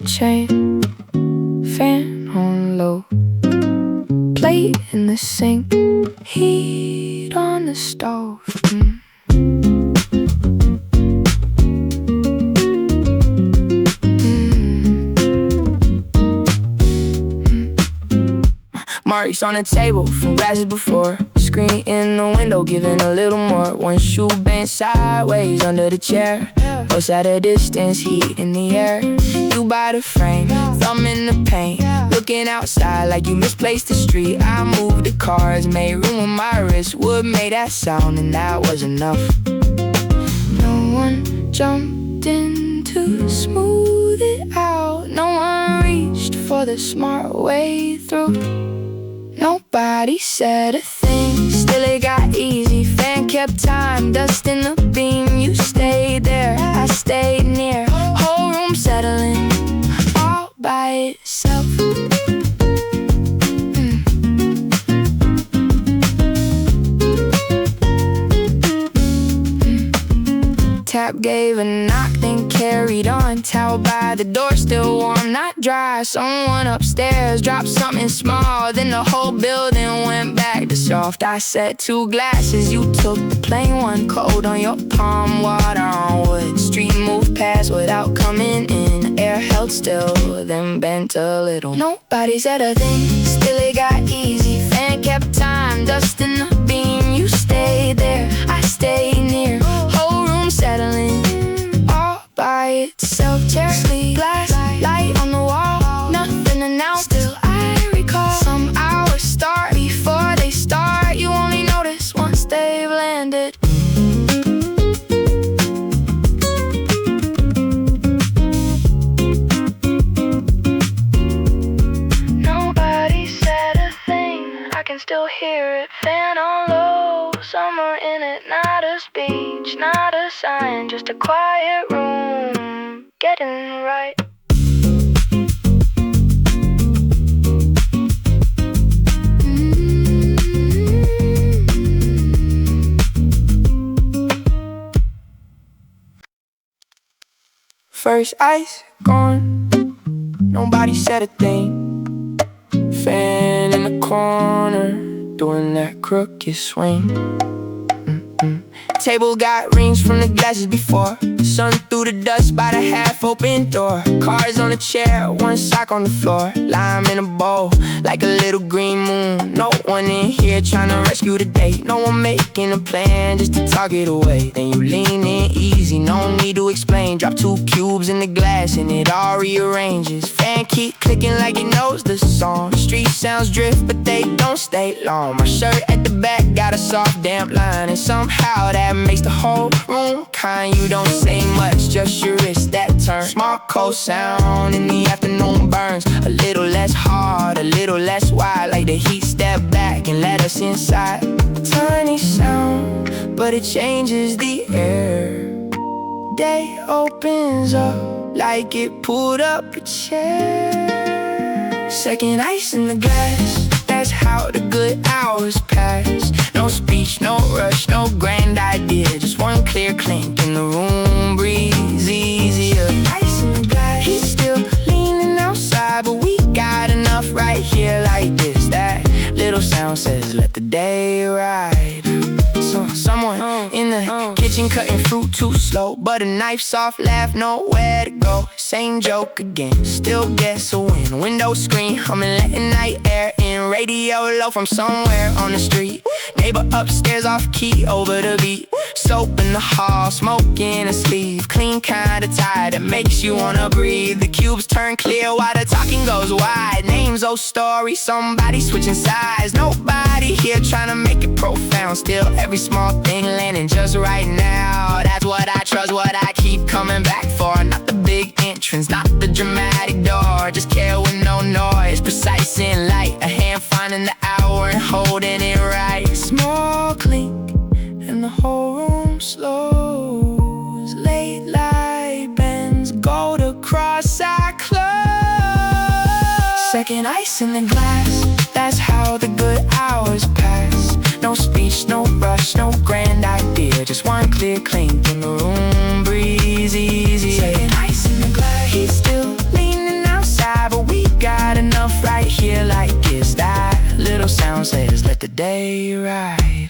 chain, fan on low, plate in the sink, heat on the stove. Marks on the table from glasses before, screen in the window giving a little more. One shoe bent sideways under the chair, close at a distance, heat in the air. You by the frame, thumb in the paint, looking outside like you misplaced the street. I moved the cars, made room with my wrist, wood made that sound and that was enough. No one jumped in to smooth it out, no one reached for the smart way through. Nobody said a thing, still it got easy. Fan kept time, dust in the beam. You stayed there, I stayed near. Whole room settling, all by itself. Tap gave a knock, then carried on. Towel by the door, still warm, not dry. Someone upstairs dropped something small, then the whole building went back to soft. I set 2 glasses, you took the plain one. Cold on your palm, water on wood. Street moved past without coming in. Air held still, then bent a little. Nobody said a thing, still it got easy. Fan kept time, dust in the beam. You stayed there, I stayed near. Settling all by itself. Chair, sleep, glass, light on the wall, nothing announced. Still I recall some hours start before they start. You only notice once they've landed. Nobody said a thing, I can still hear it. Fan on low, summer in it, not a speech, not a sign, just a quiet room, getting right. First ice gone, nobody said a thing. Fan in the corner, doing that crooked swing. Table got rings from the glasses before. Sun through the dust by the half-open door. Cars on the chair, one sock on the floor. Lime in a bowl, like a little green moon. No one in here trying to rescue the day. No one making a plan just to talk it away. Then you lean in easy, no need to explain. Drop 2 cubes in the glass and it all rearranges. Fan keep clicking like it knows the song. Street sounds drift but they don't stay long. My shirt at the back got a soft damp line, and somehow that makes the whole room kind. You don't say much, just your wrist that turn. Small cold sound in the afternoon burns. A little less hard, a little less wide, like the heat step back and let us inside. Tiny sound, but it changes the air. Day opens up like it pulled up a chair. Second ice in the glass, that's how the good hours pass. No speech, no rush, no grand idea, just one clear clink and the room breathes easier. Ice in the glass, he's still leaning outside, but we got enough right here like this. That little sound says let the day ride. So someone in the kitchen cutting fruit too slow, but a knife soft laugh, nowhere to go. Same joke again, still guess a win. Window screen humming, letting night air in. Radio low from somewhere on the street. Neighbor upstairs off key over the beat. Soap in the hall, smoking a sleeve. Clean kinda tie that makes you wanna breathe. The cubes turn clear while the talking goes wide. Names, old stories, somebody switching sides. Nobody here trying to make it profound. Still every small thing landing just right now. That's what I trust, what I keep coming back for. Not the big entrance, not the dramatic door. Just care with no noise, precise and light. A hand finding the hour and holding it right. Small clink and the whole room slows. Late light bends, gold across our clothes. Second ice in the glass, that's how the good hours pass. No speech, no rush, no grand idea, just one clear clink and the room breathes easier. Second ice in the glass, he's still leaning day ride.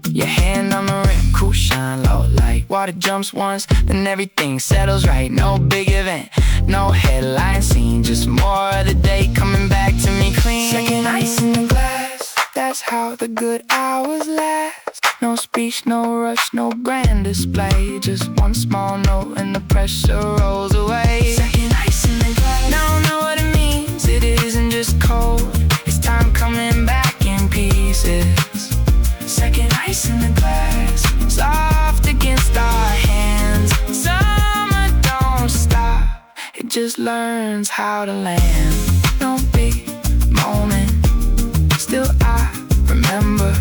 Your hand on the rim, cool shine low light. Water jumps once, then everything settles right. No big event, no headline scene, just more of the day coming back to me clean. Second ice in the glass, that's how the good hours last. No speech, no rush, no grand display, just one small note and the pressure rolls away. Second ice in the glass, now I know what it means. It isn't just cold, it's time coming back in pieces. Second ice in the glass, soft against our hands. Summer don't stop, it just learns how to land. No big moment, still I remember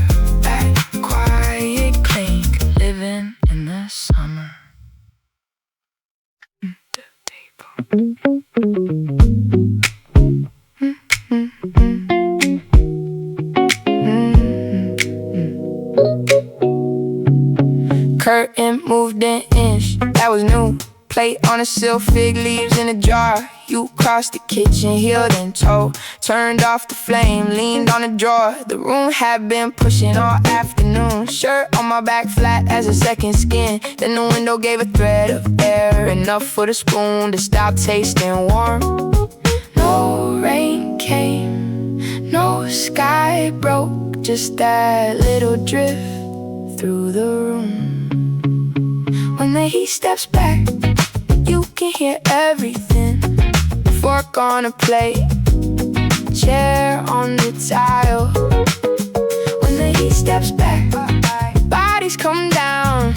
that quiet clink, living in the summer. Curtain moved an inch, that was new. Plate on a sill, fig leaves in a jar. You crossed the kitchen, heeled and toe. Turned off the flame, leaned on a drawer. The room had been pushing all afternoon. Shirt on my back, flat as a second skin. Then the window gave a thread of air, enough for the spoon to stop tasting warm. No rain came, no sky broke, just that little drift through the room. When the heat steps back, you can hear everything. Fork on a plate, chair on the tile. When the heat steps back, bodies come down.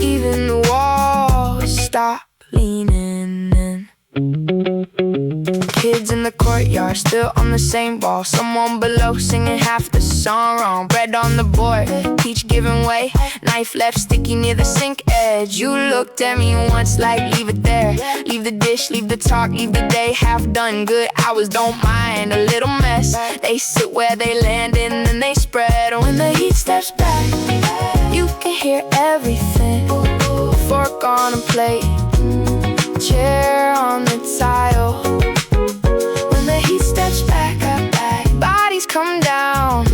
Even the walls stop leaning in. Kids in the courtyard, still on the same wall. Someone below singing half the song wrong. Bread on the board, peach giving way. Knife left sticky near the sink edge. You looked at me once like leave it there. Leave the dish, leave the talk, leave the day half done. Good hours, don't mind a little mess. They sit where they landed and then they spread. When the heat steps back, you can hear everything. Fork on a plate, chair on the tile. When the heat steps back, bodies come down.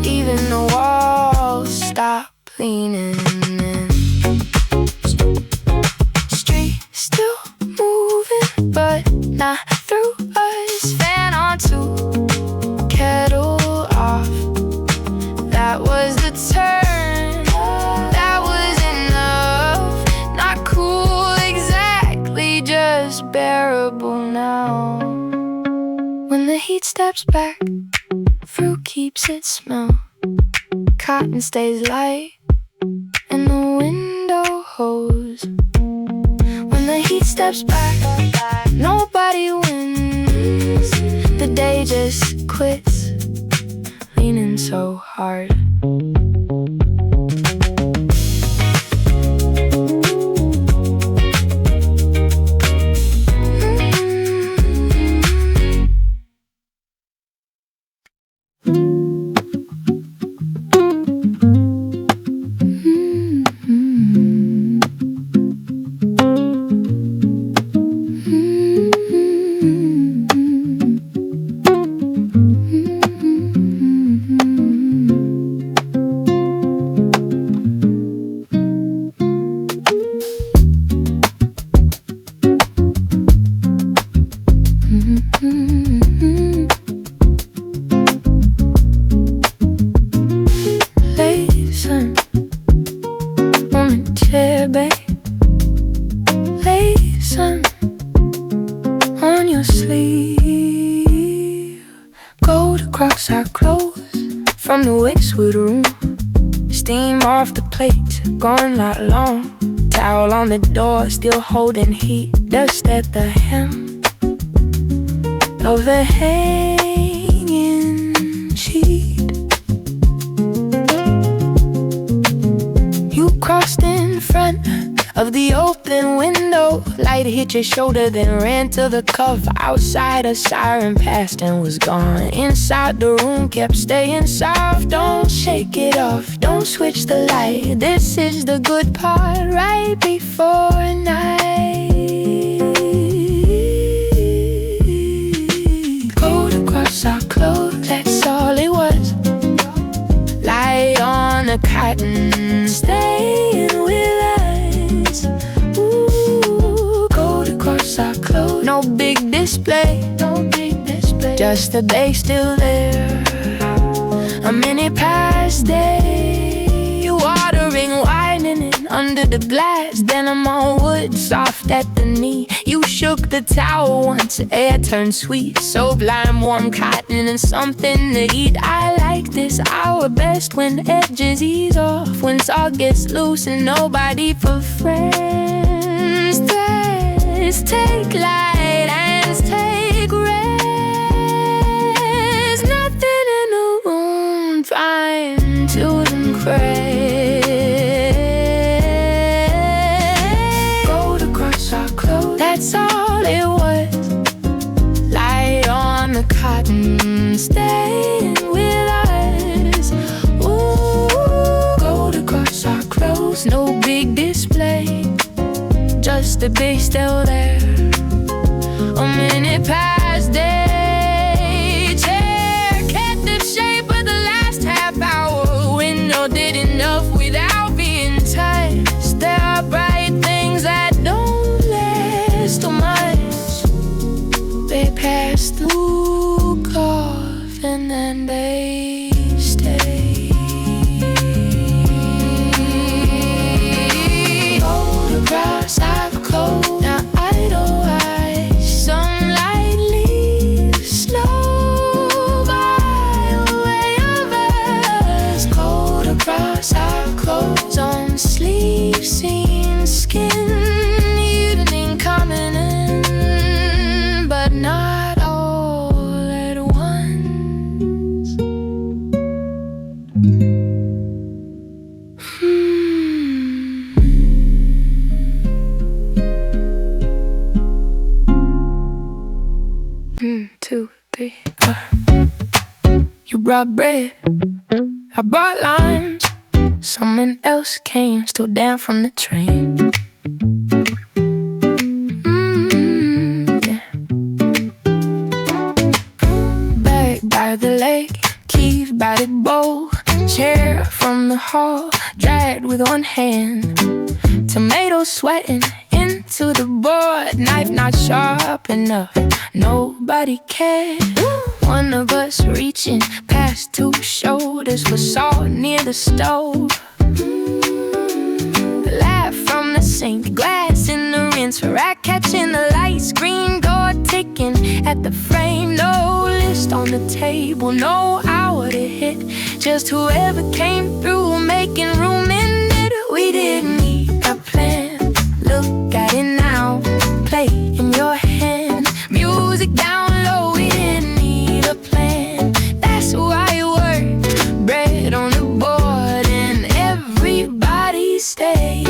Even the walls stop leaning in. Street still moving, but not through us. Fan on two, kettle off. That was the turn, that was enough. Not cool exactly, just bearable now. When the heat steps back, fruit keeps its smell. Cotton stays light, and the window holds. When the heat steps back, nobody wins. The day just quits, leaning so hard. Listen on your sleeve. Gold across our clothes from the Wixwood room. Steam off the plates, gone not long. Towel on the door, still holding heat. Dust at the hem of the hanging sheet. You crossed in front of the open window. Light hit your shoulder, then ran to the cover. Outside, a siren passed and was gone. Inside the room kept staying soft. Don't shake it off, don't switch the light. This is the good part, right before night. Gold across our clothes, let's no big display, just the bass still there. A minute past day, watering, whining it under the glass. Then I'm on wood, soft at the knee. You shook the towel once, air turned sweet. Sublime, warm cotton and something to eat. I like this hour best when edges ease off, when talk gets loose and nobody for friends. Let's take light and take rest. Nothing in the room, fine to them crest. Gold across our clothes, that's all it was. Light on the cotton, staying with us. Ooh, gold across our clothes, no big display, just the bass still there. A minute past day, chair kept the shape of the last half hour. Window did enough without being touched. There are bright things that don't last too much. They pass through, cough, and then they stay. Gold across our clothes, now I know why. Sunlight leaves slow by way of us. Gold across our clothes, on sleeves, seen skin. Evening coming in, but not all at once. Two, three, four. You brought bread, I brought lunch. Someone else came, still down from the train. Yeah. Back by the lake, keys by the bowl. Chair from the hall, dragged with one hand. Tomatoes sweating into the board. Knife not sharp enough, nobody cared. One of us reaching past two shoulders for salt near the stove. Laugh from the sink, glass in the rinse rack, catching the light, screen door ticking at the frame. No list on the table, no hour to hit, just whoever came through making room in it. We didn't need a plan, look at it now, play in your hand, music down low. We didn't need a plan, that's why it worked. Bread on the board and everybody stayed.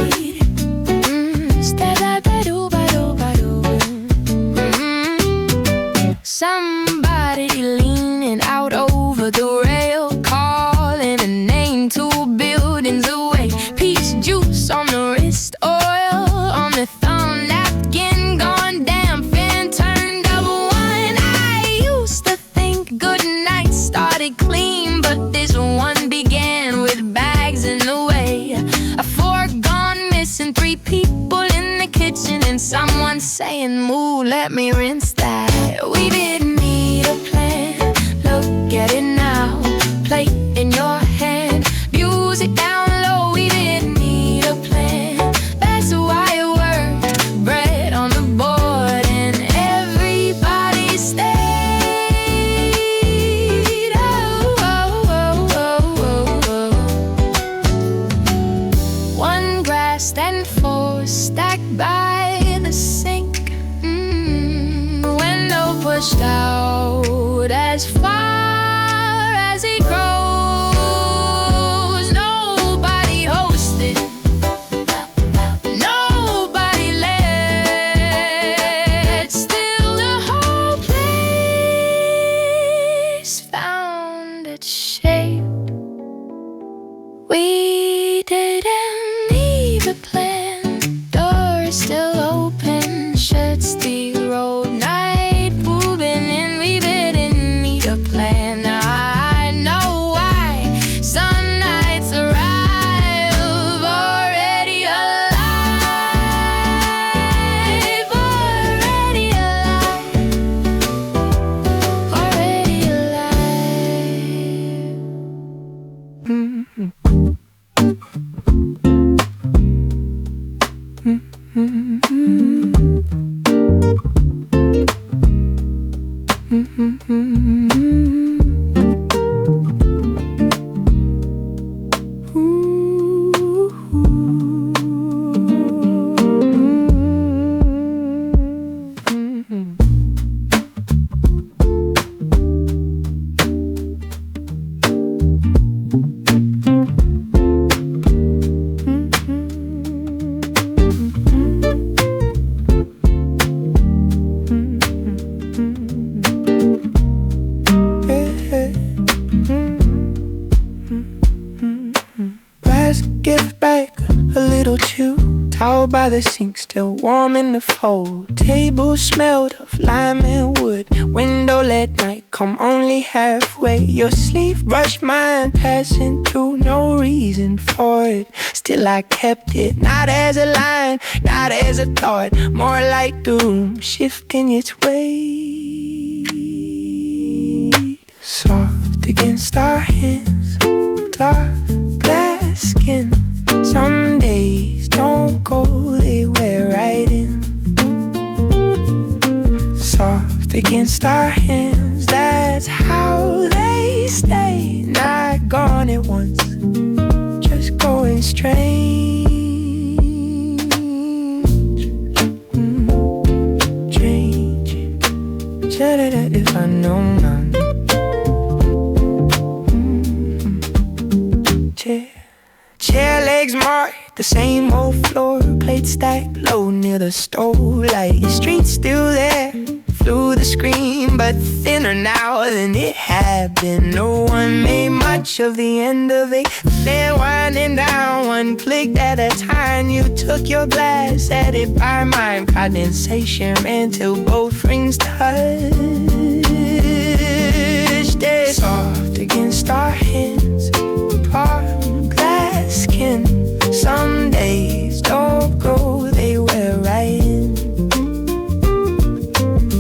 Somebody leaning out over the rail, calling a name, 2 buildings away. Peach juice on the wrist, oil on the thumb, napkin gone damp, fan turned up one. I used to think good night started clean, but this one began with bags in the way. A fork gone missing, 3 people in the kitchen, and someone saying, "Moo, let me rinse that." We didn't need a plan, look at it now, plate in your hand, music down low. We didn't need a plan, that's why it worked. Bread on the board and everybody stayed. Oh, oh, oh, oh, oh, oh. 1 glass, then 4 stacked by the sink. Window pushed out as far as it grows. Nobody hosted, nobody led. Still the whole place found its shape. We didn't leave a plan, door is still open, shirts the road. Night moving in, we didn't need a Give back a little too. Towel by the sink, still warm in the fold. Table smelled of lime and wood. Window let night come only halfway. Your sleeve brushed mine, passing through, no reason for it. Still I kept it, not as a line, not as a thought, more like the room shifting its weight. Soft against our hands, dark glass skin. Some days don't go, they wear right in. Soft against our hands, that's how they stay. Not gone at once, just going strange. Strange, if I know none. Chair legs marked the same old floor, plate stacked low near the stove light. Your street's still there, through the screen, but thinner now than it had been. No one made much of the end of it. Then winding down, one click at a time. You took your glass, added by mine. Condensation ran till both rings touched. It soft against our hands, palm glass skin. Some days don't go, they wear right in.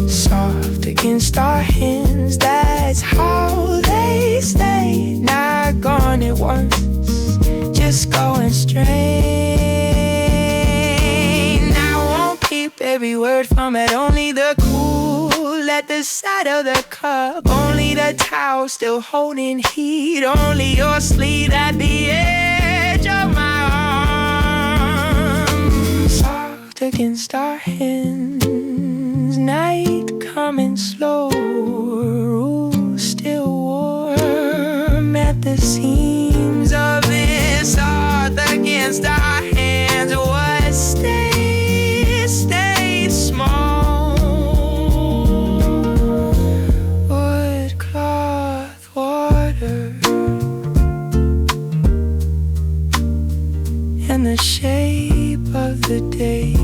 Soft against our hands, that's how they stay. Not gone at once, just going strange. I won't peep every word from it, only the cool at the side of the cup. Only the towel still holding heat. Only your sleeve at the edge of my arm. Soft against our hands, night coming slow. Rules still warm at the seams of this. Soft against our hands, what stayed small. And the shape of the day.